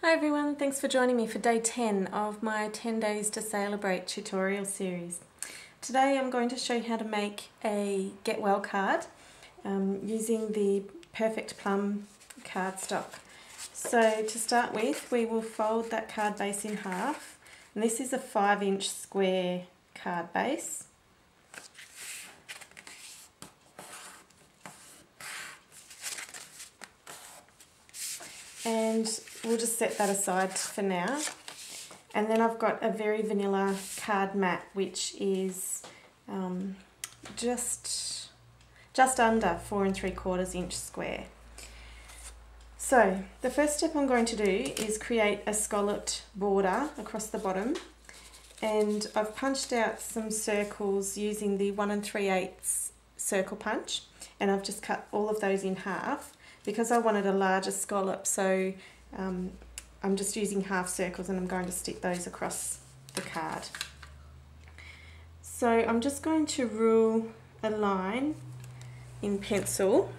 Hi everyone, thanks for joining me for day 10 of my 10 days to Sale-A-Brate tutorial series. Today I'm going to show you how to make a get well card using the Perfect Plum cardstock. So to start with, we will fold that card base in half, and this is a 5-inch square card base. And we'll just set that aside for now. And then I've got a very vanilla card mat, which is just under 4 3/4 inch square. So the first step I'm going to do is create a scalloped border across the bottom, and I've punched out some circles using the 1 3/8 circle punch, and I've just cut all of those in half because I wanted a larger scallop. So I'm just using half circles and I'm going to stick those across the card. So I'm just going to rule a line in pencil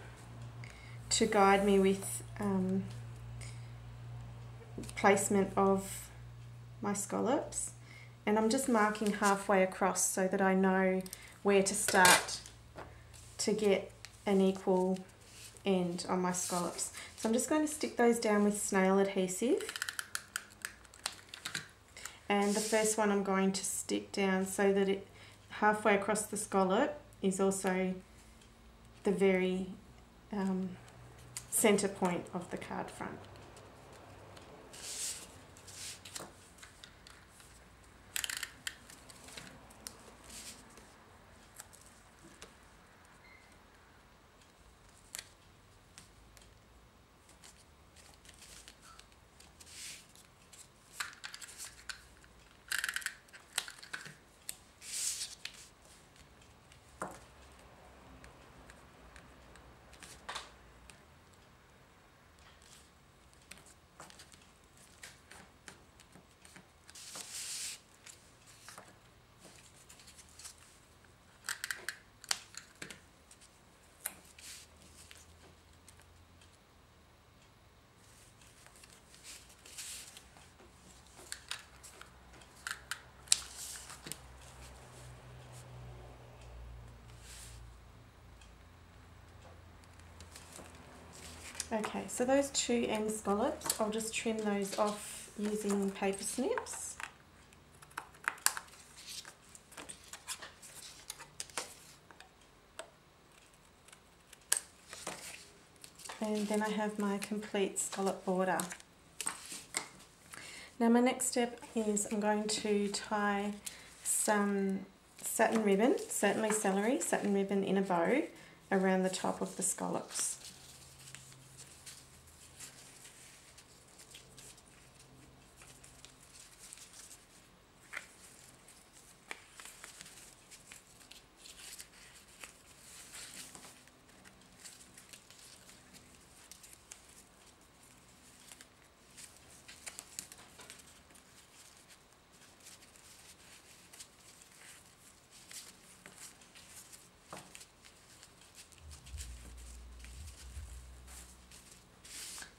to guide me with placement of my scallops, and I'm just marking halfway across so that I know where to start to get an equal end on my scallops. So I'm just going to stick those down with snail adhesive, and the first one I'm going to stick down so that it halfway across the scallop is also the very center point of the card front. Okay, so those two end scallops, I'll just trim those off using paper snips. And then I have my complete scallop border. Now my next step is I'm going to tie some satin ribbon, certainly celery, satin ribbon in a bow around the top of the scallops.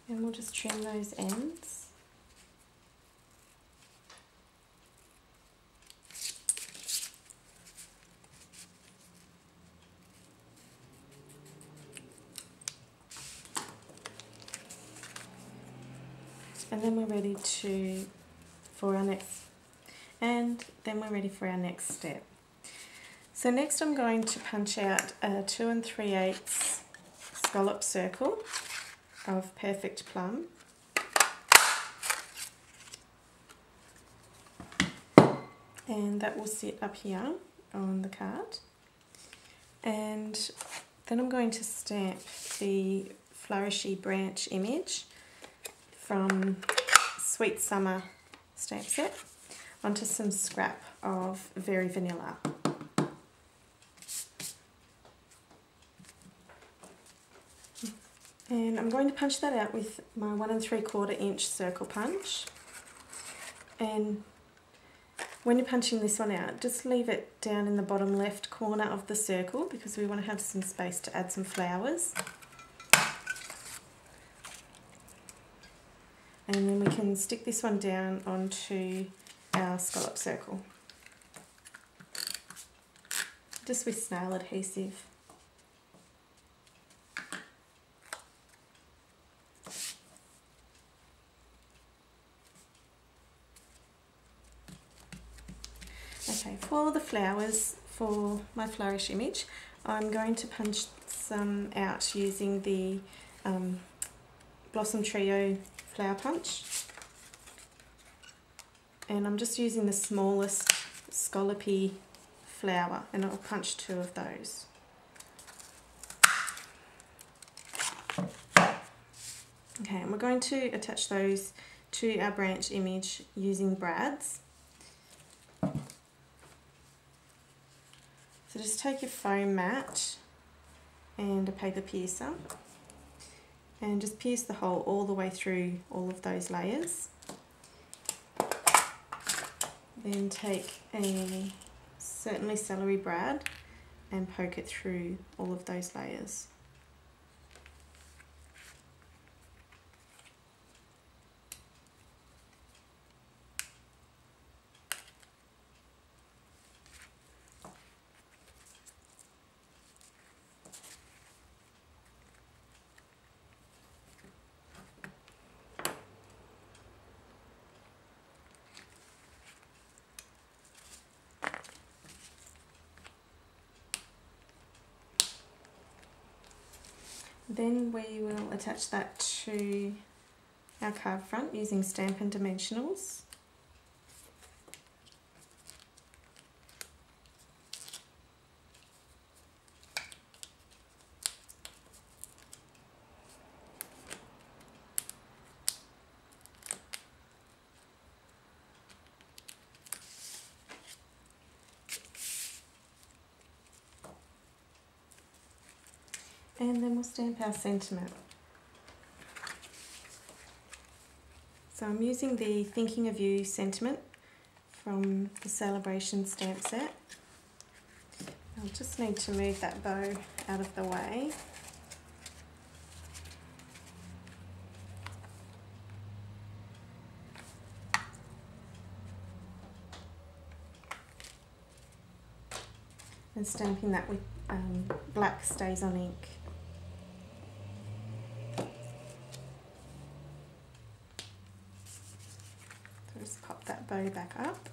And we'll just trim those ends. And then we're ready for our next step. So next I'm going to punch out a 2 3/8 scallop circle of Perfect Plum, and that will sit up here on the card. And then I'm going to stamp the flourishy branch image from Sweet Summer stamp set onto some scrap of Very Vanilla. And I'm going to punch that out with my 1 3/4 inch circle punch. And when you're punching this one out, just leave it down in the bottom left corner of the circle because we want to have some space to add some flowers. And then we can stick this one down onto our scallop circle, just with snail adhesive. Okay, for the flowers, for my flourish image, I'm going to punch some out using the Blossom Trio flower punch, and I'm just using the smallest scallopy flower, and I'll punch 2 of those. Okay, and we're going to attach those to our branch image using brads. So just take your foam mat and a paper piercer and just pierce the hole all the way through all of those layers. Then take a certainly celery brad and poke it through all of those layers. Then we will attach that to our card front using Stampin' Dimensionals. And then we'll stamp our sentiment. So I'm using the Thinking of You sentiment from the Sale-A-Brate stamp set. I'll just need to move that bow out of the way. And stamping that with black Stays On ink. So just pop that bow back up.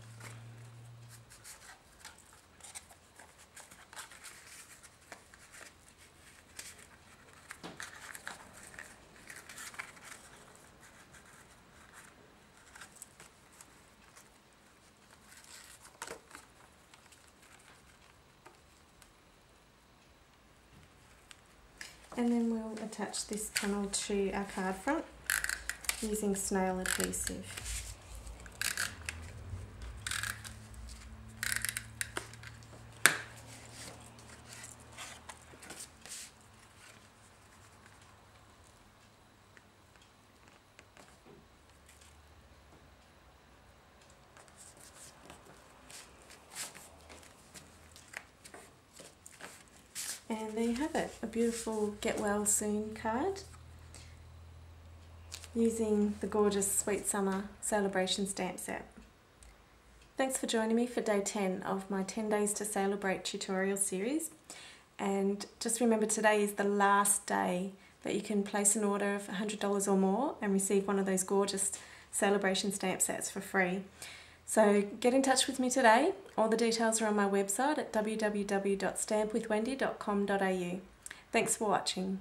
And then we'll attach this panel to our card front using snail adhesive. And there you have it, a beautiful Get Well Soon card using the gorgeous Sweet Summer Sale-A-Brate stamp set. Thanks for joining me for day 10 of my 10 Days to Sale-A-Brate tutorial series. And just remember, today is the last day that you can place an order of $100 or more and receive one of those gorgeous Sale-A-Brate stamp sets for free. So get in touch with me today. All the details are on my website at www.stampwithwendy.com.au. Thanks for watching.